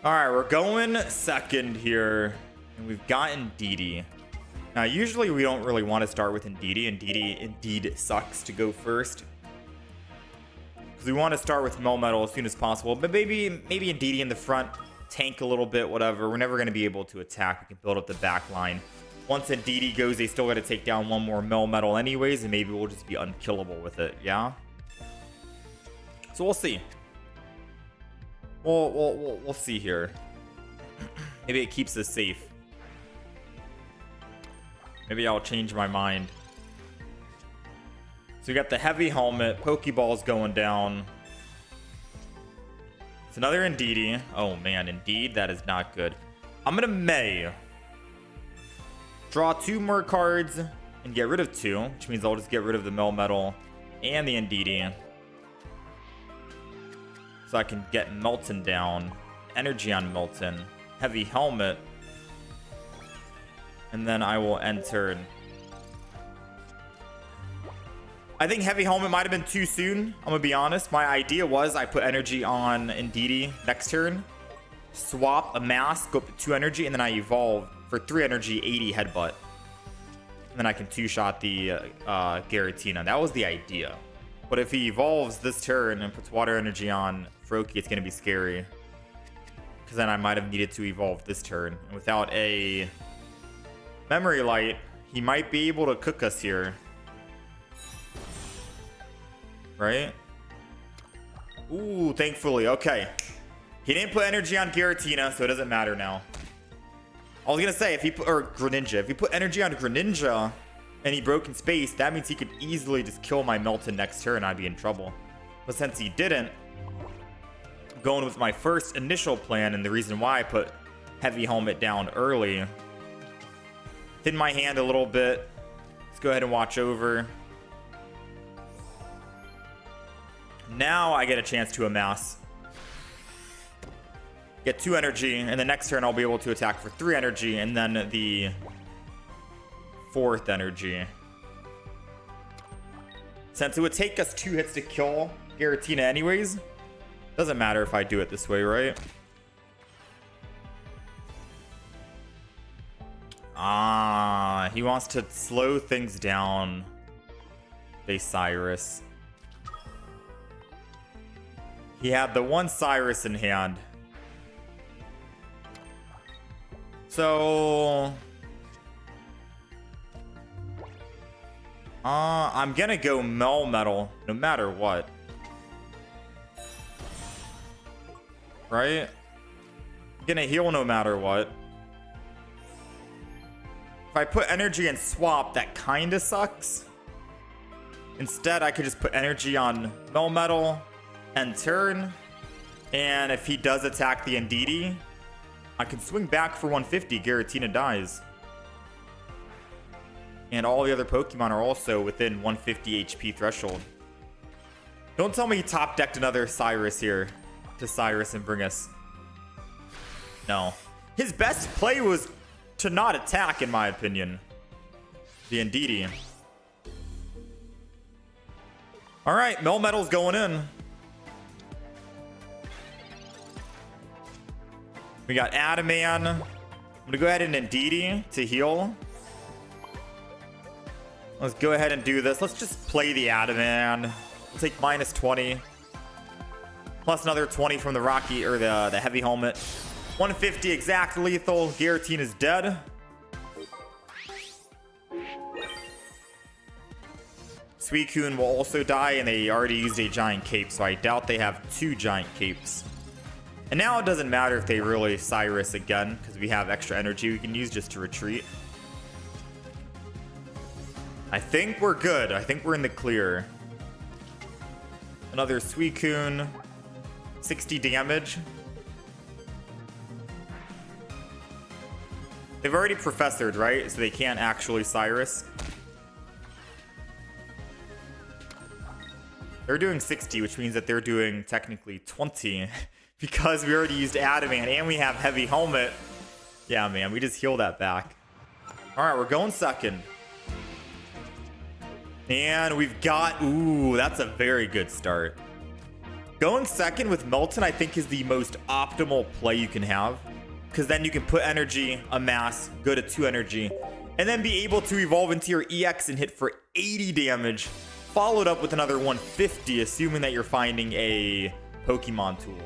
All right, we're going second here, and we've got Indeedee. Now, usually we don't really want to start with Indeedee. Indeedee indeed sucks to go first, because we want to start with Melmetal as soon as possible. But maybe Indeedee in the front, tank a little bit, whatever. We're never going to be able to attack. We can build up the back line. Once Indeedee goes, they still got to take down one more Melmetal anyways, and maybe we'll just be unkillable with it. Yeah. So we'll see. We'll see here. Maybe it keeps us safe. Maybe I'll change my mind. So we got the heavy helmet. Pokeballs going down. It's another Indeedee. Oh man, indeed, that is not good. I'm gonna May. Draw 2 more cards and get rid of 2, which means I'll just get rid of the Melmetal and the Indeedee. So I can get Meltan down. Energy on Meltan. Heavy helmet. And then I will end turn. I think heavy helmet might have been too soon. I'm gonna be honest. My idea was I put energy on Indeedee next turn. Swap a mask, go up to 2 energy, and then I evolve for 3 energy, 80 headbutt. And then I can 2-shot the Giratina. That was the idea. But if he evolves this turn and puts water energy on Froakie, it's going to be scary. Because then I might have needed to evolve this turn. And without a memory light, he might be able to cook us here. Right? Ooh, thankfully. Okay. He didn't put energy on Giratina, so it doesn't matter now. I was going to say, if he put, or Greninja. If he put energy on Greninja and he broke in space, that means he could easily just kill my Meltan next turn. I'd be in trouble. But since he didn't, I'm going with my first initial plan, and the reason why I put heavy helmet down early. Thin my hand a little bit. Let's go ahead and watch over. Now I get a chance to amass. Get 2 energy, and the next turn I'll be able to attack for 3 energy, and then the 4th energy. Since it would take us 2 hits to kill Giratina anyways, doesn't matter if I do it this way, right? Ah, he wants to slow things down. They Cyrus. He had the one Cyrus in hand. So I'm gonna go Melmetal no matter what. Right? I'm gonna heal no matter what. If I put energy and swap, that kinda sucks. Instead, I could just put energy on Melmetal and turn. And if he does attack the Indeedee, I can swing back for 150. Giratina dies. And all the other Pokemon are also within 150 HP threshold. Don't tell me he top decked another Cyrus here to Cyrus and bring us. No. His best play was to not attack, in my opinion. The Indeedee. Alright, Melmetal's going in. We got Adaman. I'm gonna go ahead and Indeedee to heal. Let's go ahead and do this. Let's just play the Adaman. We'll take minus 20. Plus another 20 from the Rocky, or the heavy helmet. 150 exact lethal. Giratina's dead. Suicune will also die, and they already used a giant cape, so I doubt they have 2 giant capes. And now it doesn't matter if they really Cyrus again, because we have extra energy we can use just to retreat. I think we're good. I think we're in the clear. Another Suicune. 60 damage. They've already professored, right? So they can't actually Cyrus. They're doing 60, which means that they're doing technically 20. Because we already used Adaman and we have heavy helmet. Yeah, man, we just heal that back. All right, we're going second. And we've got... Ooh, that's a very good start. Going second with Meltan, I think, is the most optimal play you can have. Because then you can put energy, amass, go to 2 energy, and then be able to evolve into your EX and hit for 80 damage, followed up with another 150, assuming that you're finding a Pokemon tool.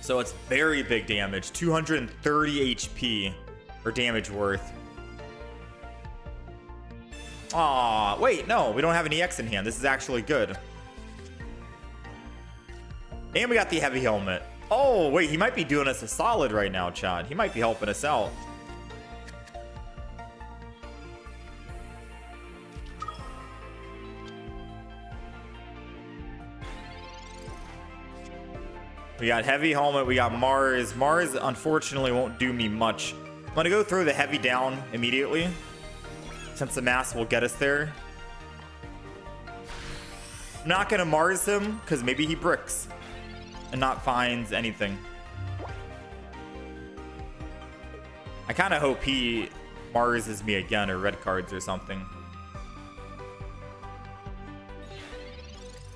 So it's very big damage, 230 HP or damage worth. Aw, wait, no, we don't have an EX in hand. This is actually good. And we got the heavy helmet. Oh, wait, he might be doing us a solid right now, Chad. He might be helping us out. We got heavy helmet. We got Mars. Mars, unfortunately, won't do me much. I'm going to go throw the heavy down immediately, since the mass will get us there. I'm not going to Mars him, because maybe he bricks and not finds anything. I kind of hope he Marses me again or red cards or something.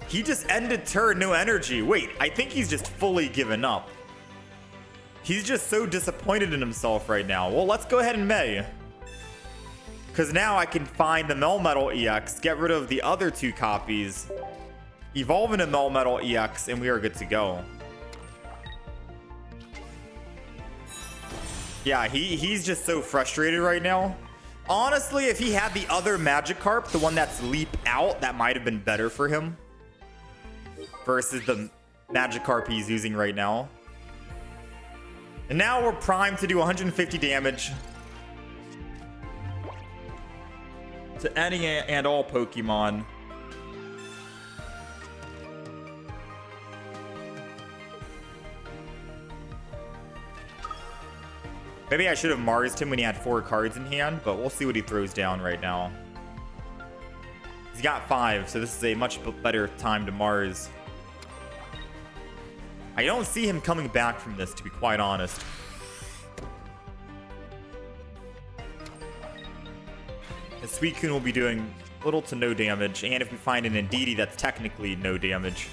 He just ended turn, no energy. Wait, I think he's just fully given up. He's just so disappointed in himself right now. Well, let's go ahead and May. Because now I can find the Melmetal EX, get rid of the other 2 copies, evolve into Melmetal EX, and we are good to go. Yeah, he's just so frustrated right now. Honestly, if he had the other Magikarp, the one that's leap out, that might have been better for him versus the Magikarp he's using right now. And now we're primed to do 150 damage to any and all Pokemon. Maybe I should have Marsed him when he had 4 cards in hand, but we'll see what he throws down right now. He's got 5, so this is a much better time to Mars. I don't see him coming back from this, to be quite honest. The Suicune will be doing little to no damage, and if we find an Indeedee, that's technically no damage.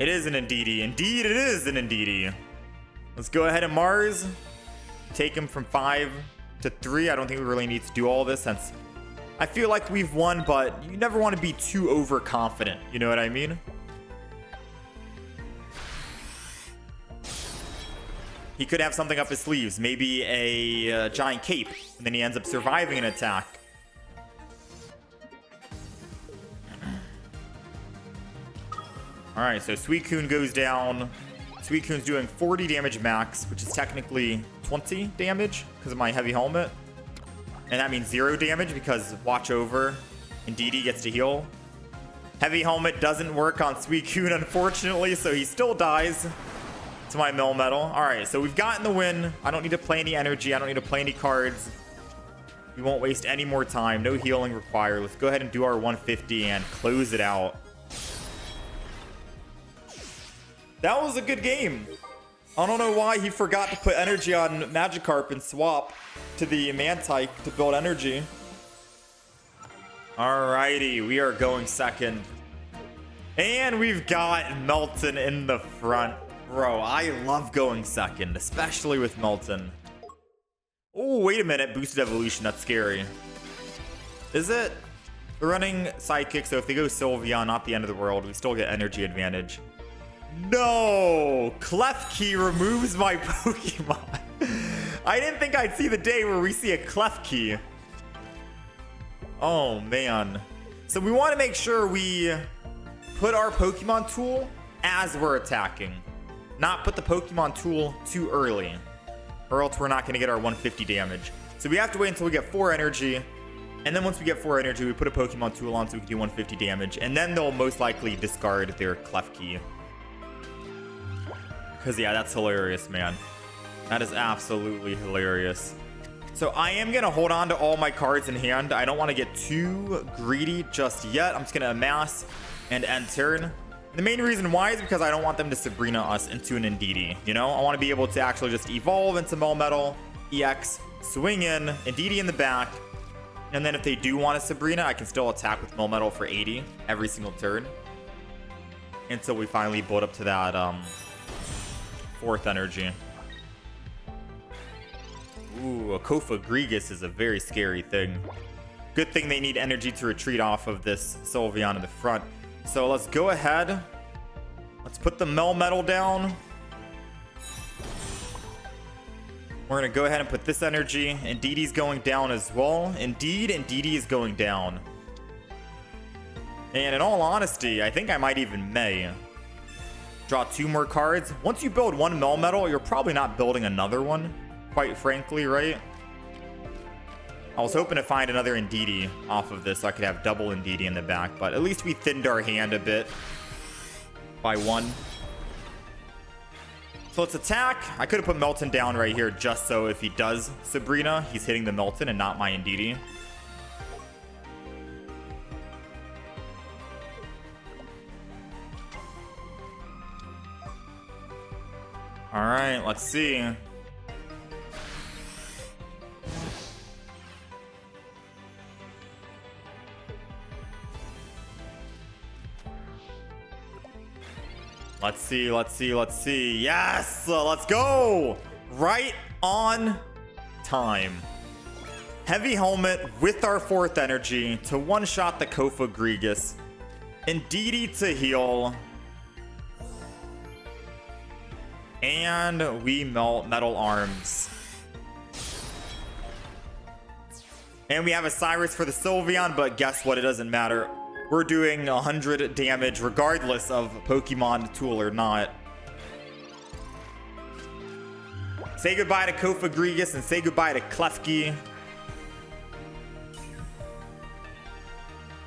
It is an Indeedee. Indeed, it is an Indeedee. Let's go ahead and Mars. Take him from 5 to 3. I don't think we really need to do all this, since I feel like we've won, but you never want to be too overconfident. You know what I mean? He could have something up his sleeves, maybe a giant cape, and then he ends up surviving an attack. Alright, so Suicune goes down. Suicune's doing 40 damage max, which is technically 20 damage because of my heavy helmet. And that means 0 damage because watch over. Indeedee gets to heal. Heavy helmet doesn't work on Suicune, unfortunately, so he still dies to my Melmetal. Alright, so we've gotten the win. I don't need to play any energy. I don't need to play any cards. We won't waste any more time. No healing required. Let's go ahead and do our 150 and close it out. That was a good game. I don't know why he forgot to put energy on Magikarp and swap to the Mantike to build energy. Alrighty, we are going second. And we've got Meltan in the front. Bro, I love going second, especially with Meltan. Oh, wait a minute. Boosted evolution. That's scary. Is it? They're running Sidekick, so if they go Sylveon, not the end of the world. We still get energy advantage. No! Klefki removes my Pokemon. I didn't think I'd see the day where we see a Klefki. Oh, man. So we want to make sure we put our Pokemon tool as we're attacking. Not put the Pokemon tool too early, or else we're not going to get our 150 damage. So we have to wait until we get 4 energy. And then once we get 4 energy, we put a Pokemon tool on so we can do 150 damage. And then they'll most likely discard their Klefki. Because, yeah, that's hilarious, man. That is absolutely hilarious. So I am going to hold on to all my cards in hand. I don't want to get too greedy just yet. I'm just going to amass and end turn. The main reason why is because I don't want them to Sabrina us into an Indeedee. You know, I want to be able to actually just evolve into Melmetal, EX, swing in, Indeedee in the back. And then if they do want a Sabrina, I can still attack with Melmetal for 80 every single turn. until we finally build up to that 4th energy. Ooh, a Kofa Grigus is a very scary thing. Good thing they need energy to retreat off of this Sylveon in the front. So let's go ahead. Let's put the Melmetal down. We're going to go ahead and put this energy. Indeedee's going down as well. Indeedee is going down. And in all honesty, I think I might even may draw 2 more cards. Once you build 1 Melmetal, you're probably not building another one, quite frankly, right? I was hoping to find another Indeedee off of this so I could have double Indeedee in the back, but at least we thinned our hand a bit by 1. So let's attack. I could have put Meltan down right here just so if he does Sabrina, he's hitting the Meltan and not my Indeedee. All right, let's see. Let's see. Yes, let's go. Right on time. Heavy Helmet with our 4th energy to one-shot the Kofa Grigus. Indeedee to heal. And we melt Metal Arms. And we have a Cyrus for the Sylveon, but guess what? It doesn't matter. We're doing 100 damage regardless of Pokemon tool or not. Say goodbye to Kofa Grigus and say goodbye to Klefki.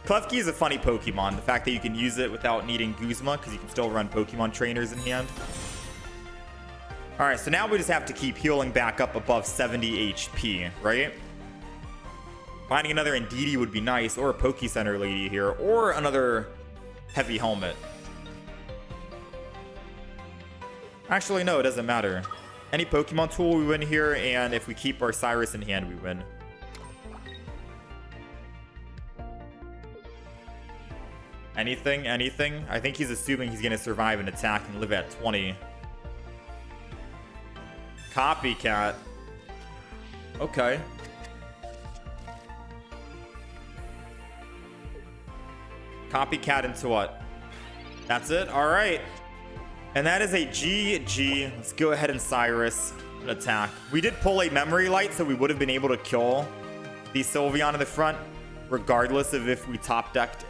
Klefki is a funny Pokemon. The fact that you can use it without needing Guzma because you can still run Pokemon trainers in hand. Alright, so now we just have to keep healing back up above 70 HP, right? Finding another Indeedee would be nice, or a Poke Center lady here, or another Heavy Helmet. Actually, no, it doesn't matter. Any Pokemon tool we win here, and if we keep our Cyrus in hand, we win. Anything? I think he's assuming he's going to survive an attack and live at 20. Copycat. Okay. Copycat into what? That's it? All right. And that is a GG. Let's go ahead and Cyrus attack. We did pull a Memory Light, so we would have been able to kill the Sylveon in the front, regardless of if we top decked.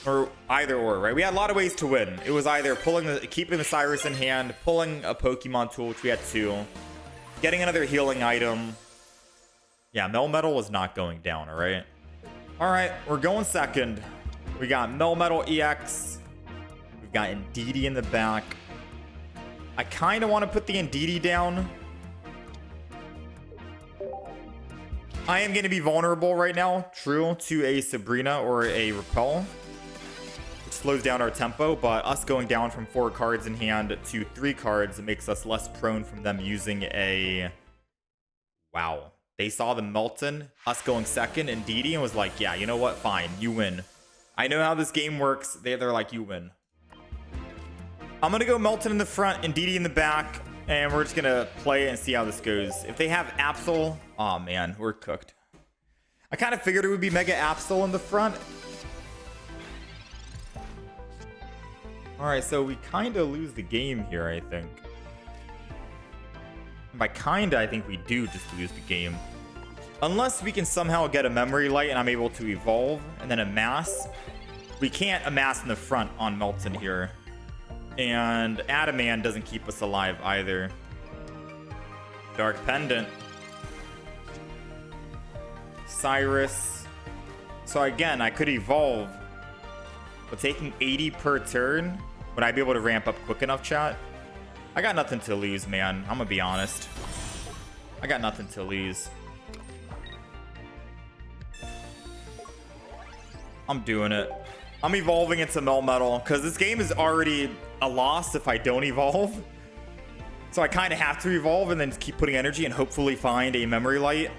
Or either or, right? We had a lot of ways to win. It was either keeping the Cyrus in hand, pulling a Pokemon tool, which we had 2, getting another healing item. Yeah, Melmetal was not going down, all right? All right, we're going second. We got Melmetal EX. We've got Indeedee in the back. I kind of want to put the Indeedee down. I am going to be vulnerable right now, true, to a Sabrina or a Repel, which slows down our tempo, but us going down from 4 cards in hand to 3 cards makes us less prone from them using a... Wow. They saw the Meltan, us going second, Indeedee, and was like, yeah, you know what? Fine, you win. I know how this game works. They're like, you win. I'm going to go Meltan in the front, Indeedee in the back, and we're just going to play and see how this goes. If they have Absol, oh man, we're cooked. I kind of figured it would be Mega Absol in the front. All right, so we kind of lose the game here, I think. By kinda, I think we do just lose the game. Unless we can somehow get a Memory Light and I'm able to evolve and then amass. We can't amass in the front on Meltan here. And Adaman doesn't keep us alive either. Dark Pendant. Cyrus. So again, I could evolve. But taking 80 per turn, would I be able to ramp up quick enough, chat? I got nothing to lose, man. I'm gonna be honest. I got nothing to lose. I'm doing it. I'm evolving into Melmetal because this game is already a loss if I don't evolve. So I kind of have to evolve and then keep putting energy and hopefully find a Memory Light.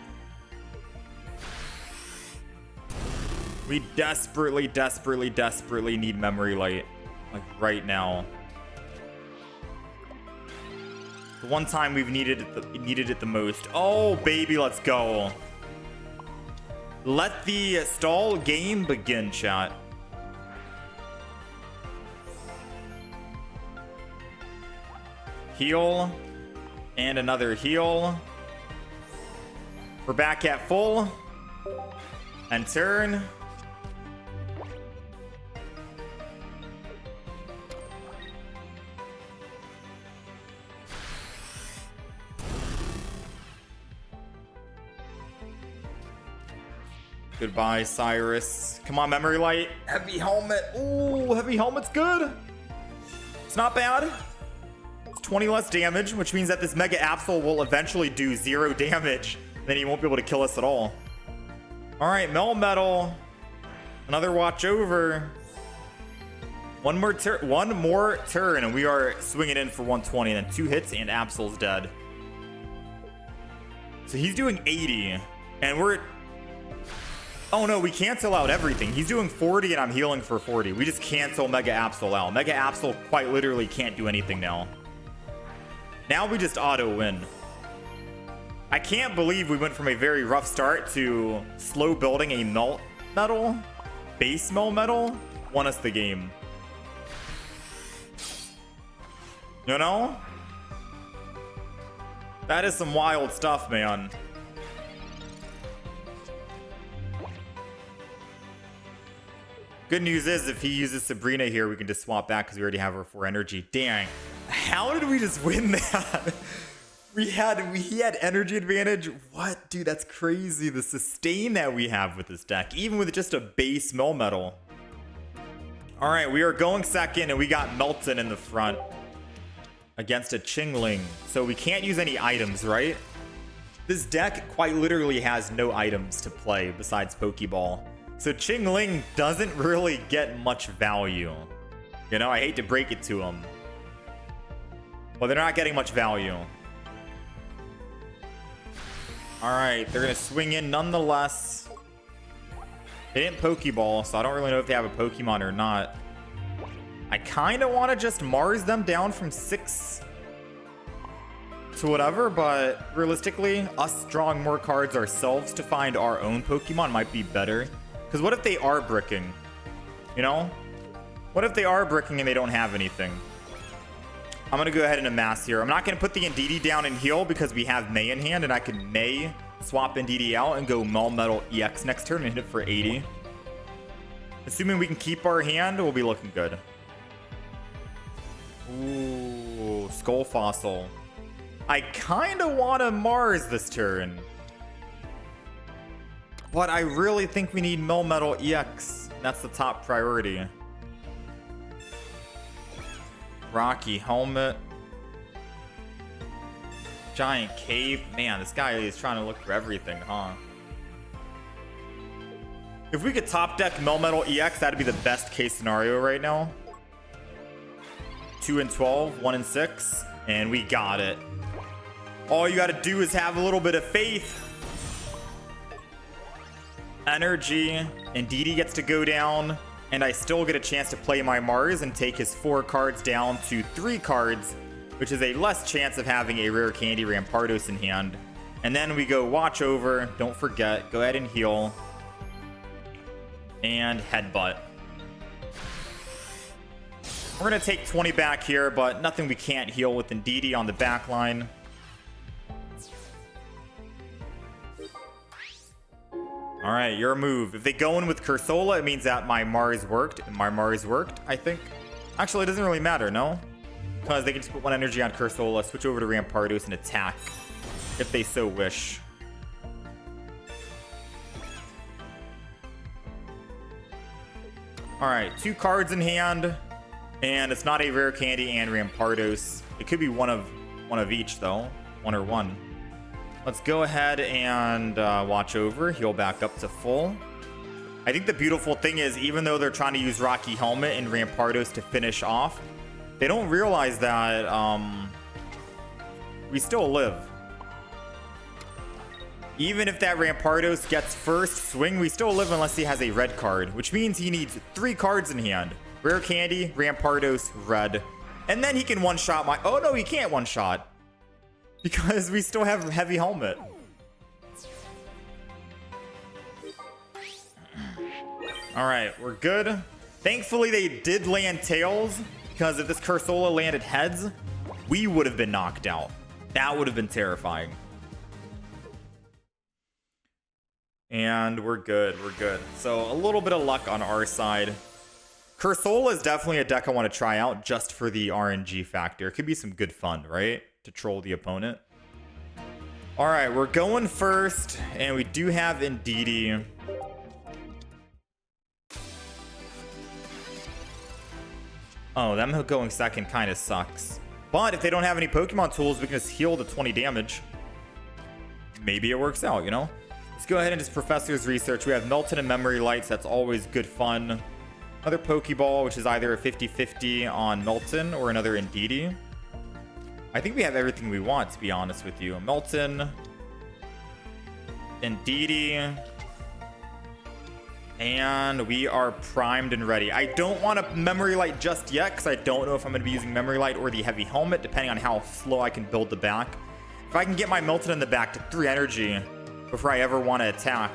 We desperately, desperately, desperately need memory light. Like right now. The one time we've needed it the most. Oh, baby, let's go. Let the stall game begin, chat. Heal. And another heal. We're back at full. And turn. Goodbye, Cyrus. Come on, memory light. Heavy helmet. Ooh, heavy helmet's good. It's not bad. It's 20 less damage, which means that this Mega Absol will eventually do 0 damage. Then he won't be able to kill us at all. All right, Melmetal. Another watch over. One more turn, and we are swinging in for 120. And then 2 hits, and Absol's dead. So he's doing 80, and we're... Oh no, we cancel out everything. He's doing 40 and I'm healing for 40. We just cancel Mega Absol out. Mega Absol quite literally can't do anything now. Now we just auto win. I can't believe we went from a very rough start to slow building a Melmetal, base Melmetal, won us the game. You know? That is some wild stuff, man. Good news is if he uses Sabrina here, we can just swap back because we already have her 4 energy. Dang. How did we just win that? He had energy advantage. What? Dude, that's crazy. The sustain that we have with this deck, even with just a base Melmetal. All right, we are going second, and we got Meltan in the front against a Qingling. So we can't use any items, right? This deck quite literally has no items to play besides Pokeball. So Qingling doesn't really get much value. You know, I hate to break it to them. Well, they're not getting much value. All right, they're going to swing in nonetheless. They didn't Pokeball, so I don't really know if they have a Pokemon or not. I kind of want to just Mars them down from 6 to whatever, but realistically, us drawing more cards ourselves to find our own Pokemon might be better. Because what if they are bricking? You know? What if they are bricking and they don't have anything? I'm going to go ahead and amass here. I'm not going to put the Indeedee down and heal because we have May in hand, and I can May swap Indeedee out and go Melmetal EX next turn and hit it for 80. Assuming we can keep our hand, we'll be looking good. Ooh, Skull Fossil. I kind of want to Mars this turn. But I really think we need Melmetal EX. That's the top priority. Rocky Helmet. Giant Cape. Man, this guy is trying to look for everything, huh? If we could top deck Melmetal EX, that'd be the best case scenario right now. 2 and 12, 1 and 6, and we got it. All you gotta do is have a little bit of faith. Energy, Indeedee gets to go down, and I still get a chance to play my Mars and take his 4 cards down to 3 cards, which is a less chance of having a rare candy Rampardos in hand. And then we go Watch Over, don't forget, go ahead and heal, and Headbutt. We're gonna take 20 back here, but nothing we can't heal with Indeedee on the back line. All right, your move. If they go in with Cursola, it means that my Mars worked. And my Mars worked, I think. Actually, it doesn't really matter, no? Because they can just put 1 energy on Cursola, switch over to Rampardos, and attack if they so wish. All right, 2 cards in hand, and it's not a rare candy and Rampardos. It could be one of each, though. 1 or 1. Let's go ahead and Watch Over, heal back up to full. I think the beautiful thing is, even though they're trying to use Rocky Helmet and Rampardos to finish off, they don't realize that we still live. Even if that Rampardos gets first swing, we still live unless he has a red card, which means he needs 3 cards in hand. Rare Candy, Rampardos, red. And then he can one-shot my... Oh, no, he can't one-shot. Because we still have Heavy Helmet. All right, we're good. Thankfully, they did land tails, because if this Cursola landed heads, we would have been knocked out. That would have been terrifying. And we're good, we're good. So a little bit of luck on our side. Cursola is definitely a deck I want to try out just for the RNG factor. It could be some good fun, right? To troll the opponent. All right, we're going first, and we do have Indeedee. Oh, them going second kind of sucks. But if they don't have any Pokemon tools, we can just heal the 20 damage. Maybe it works out, you know? Let's go ahead and just Professor's Research. We have Meltan and Memory Lights. That's always good fun. Another Pokeball, which is either a 50-50 on Meltan or another Indeedee. I think we have everything we want, to be honest with you. Meltan, Indeedee, and we are primed and ready. I don't want a Memory Light just yet, because I don't know if I'm going to be using Memory Light or the Heavy Helmet, depending on how slow I can build the back. If I can get my Meltan in the back to 3 energy before I ever want to attack,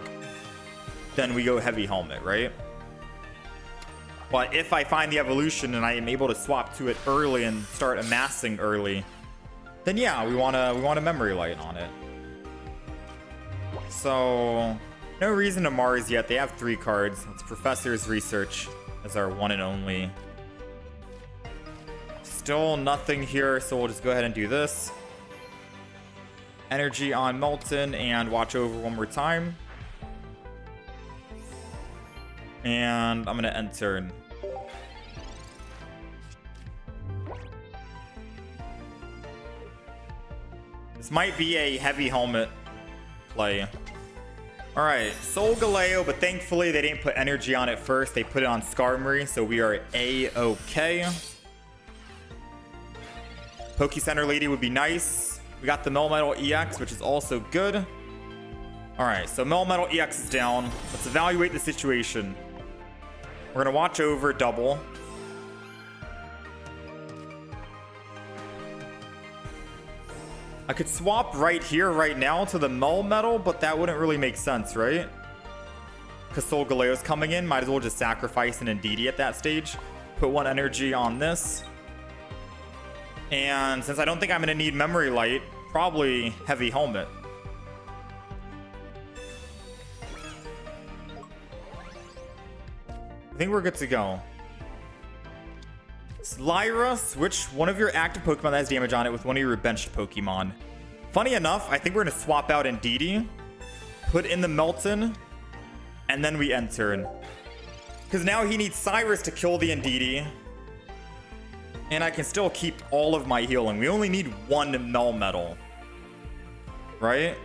then we go Heavy Helmet, right? But if I find the evolution and I am able to swap to it early and start amassing early, then yeah, we want a Memory Light on it. So no reason to Mars yet. They have 3 cards. It's Professor's Research as our one and only. Still nothing here, so we'll just go ahead and do this. Energy on Meltan and watch over one more time. And I'm gonna end turn. This might be a Heavy Helmet play. All right, Soul Galeo, but thankfully they didn't put energy on it first. They put it on Skarmory, so we are A-okay. Poke Center Lady would be nice. We got the Melmetal EX, which is also good. All right, so Melmetal EX is down. Let's evaluate the situation. We're gonna watch over double. I could swap right here, right now to the Melmetal, but that wouldn't really make sense, right? Because Soul Galeo's coming in. Might as well just sacrifice an Indeedee at that stage. Put 1 energy on this. And since I don't think I'm going to need Memory Light, probably Heavy Helmet. I think we're good to go. Lyra, switch one of your active Pokemon that has damage on it with one of your benched Pokemon. Funny enough, I think we're going to swap out Indeedee, put in the Meltan, and then we end turn. Because now he needs Cyrus to kill the Indeedee. And I can still keep all of my healing. We only need 1 Melmetal. Right?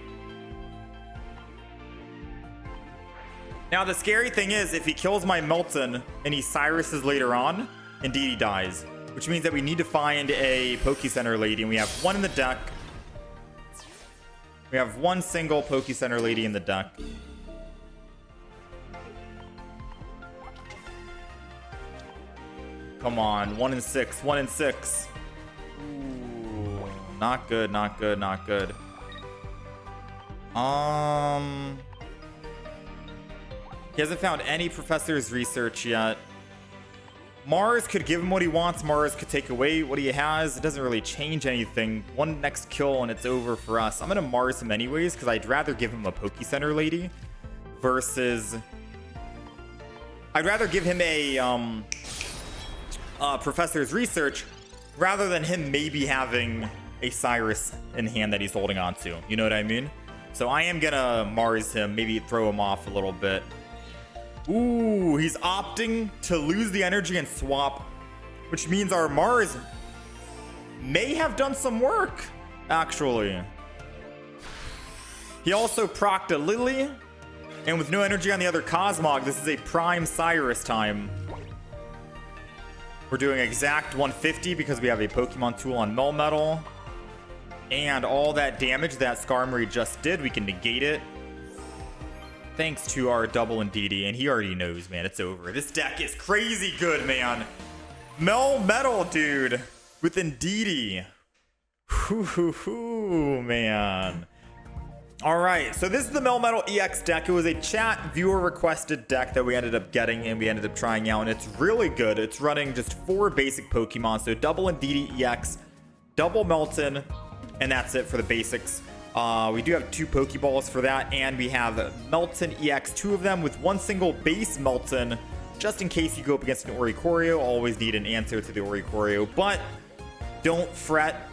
Now the scary thing is, if he kills my Meltan and he Cyruses later on, Indeedee dies, which means that we need to find a Poke Center Lady, and we have 1 in the deck. We have 1 single Poke Center Lady in the deck. Come on, 1 in 6, 1 in 6. Ooh, not good, not good, not good. He hasn't found any Professor's Research yet. Mars could give him what he wants. Mars could take away what he has. It doesn't really change anything. 1 next kill and it's over for us. I'm going to Mars him anyways because I'd rather give him a Poke Center Lady versus... I'd rather give him a Professor's Research rather than him maybe having a Cyrus in hand that he's holding on to. You know what I mean? So I am going to Mars him, maybe throw him off a little bit. Ooh, he's opting to lose the energy and swap, which means our Mars may have done some work, actually. He also procced a Lily, and with no energy on the other Cosmog, this is a prime Cyrus time. We're doing exact 150 because we have a Pokemon tool on Melmetal. And all that damage that Skarmory just did, we can negate it. Thanks to our double Indeedee, and he already knows, man, it's over. This deck is crazy good, man. Melmetal, dude, with Indeedee. Man. All right, so this is the Melmetal EX deck. It was a chat viewer requested deck that we ended up getting and we ended up trying out, and it's really good. It's running just 4 basic Pokemon, so double Indeedee EX, double Meltan, and that's it for the basics. We do have 2 Pokeballs for that, and we have Meltan EX, 2 of them with 1 single base Meltan, just in case you go up against an Oricorio. Always need an answer to the Oricorio, but don't fret.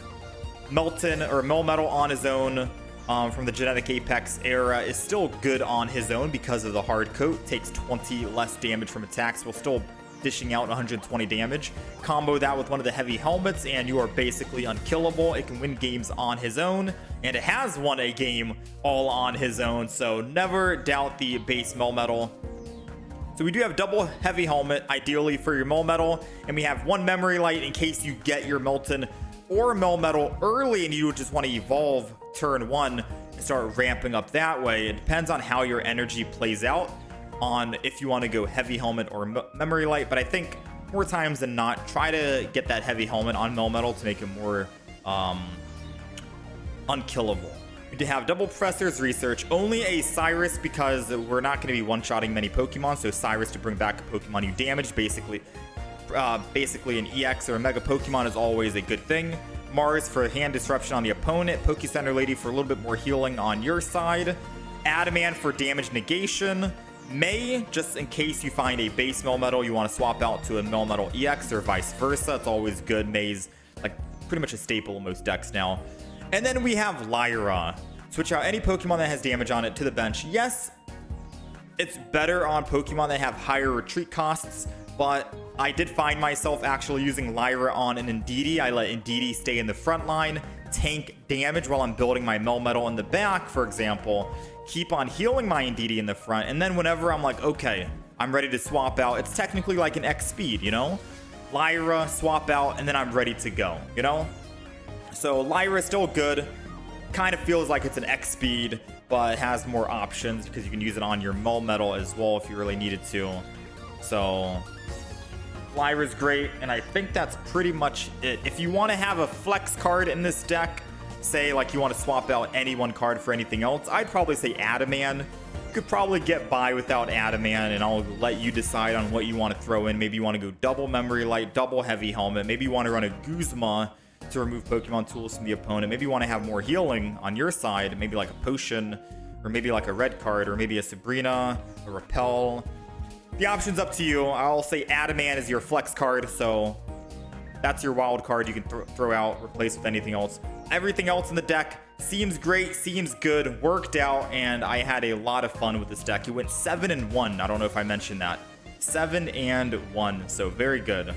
Meltan or Melmetal on his own from the Genetic Apex era is still good on his own because of the hard coat. Takes 20 less damage from attacks while still dishing out 120 damage. Combo that with one of the heavy helmets and you are basically unkillable. It can win games on his own, and it has won a game all on his own, so never doubt the base Melmetal. So we do have double heavy helmet ideally for your Melmetal, and we have 1 memory light in case you get your Meltan or Melmetal early and you just want to evolve turn 1 and start ramping up that way. It depends on how your energy plays out on if you want to go heavy helmet or memory light, but I think more times than not, try to get that heavy helmet on Melmetal to make it more unkillable. We do have double Professor's Research, only a Cyrus because we're not going to be one-shotting many Pokemon, so Cyrus to bring back a Pokemon you damaged, basically an EX or a Mega Pokemon is always a good thing. Mars for hand disruption on the opponent, Pokecenter Lady for a little bit more healing on your side, Adaman for damage negation, May just in case you find a base Melmetal you want to swap out to a Melmetal EX or vice versa. It's always good. May's like pretty much a staple in most decks now. And then we have Lyra. Switch out any Pokemon that has damage on it to the bench. Yes, it's better on Pokemon that have higher retreat costs, but I did find myself actually using Lyra on an Indeedee. I let Indeedee stay in the front line, tank damage while I'm building my Melmetal in the back, for example. Keep on healing my Indeedee in the front, and then whenever I'm like, okay, I'm ready to swap out, it's technically like an X speed, you know? Lyra, swap out, and then I'm ready to go, you know? So Lyra is still good. Kind of feels like it's an X speed, but it has more options because you can use it on your Melmetal as well if you really needed to. So Lyra's great, and I think that's pretty much it. If you want to have a flex card in this deck, say like you want to swap out any one card for anything else, I'd probably say Adaman. You could probably get by without Adaman, and I'll let you decide on what you want to throw in. Maybe you want to go double memory light, double heavy helmet. Maybe you want to run a Guzma to remove Pokemon tools from the opponent. Maybe you want to have more healing on your side, maybe like a potion, or maybe like a red card, or maybe a Sabrina, a Repel. The option's up to you. I'll say Adaman is your flex card, so that's your wild card you can throw out, replace with anything else. Everything else in the deck seems great, seems good, worked out, and I had a lot of fun with this deck. It went 7-1. I don't know if I mentioned that. 7-1, so very good.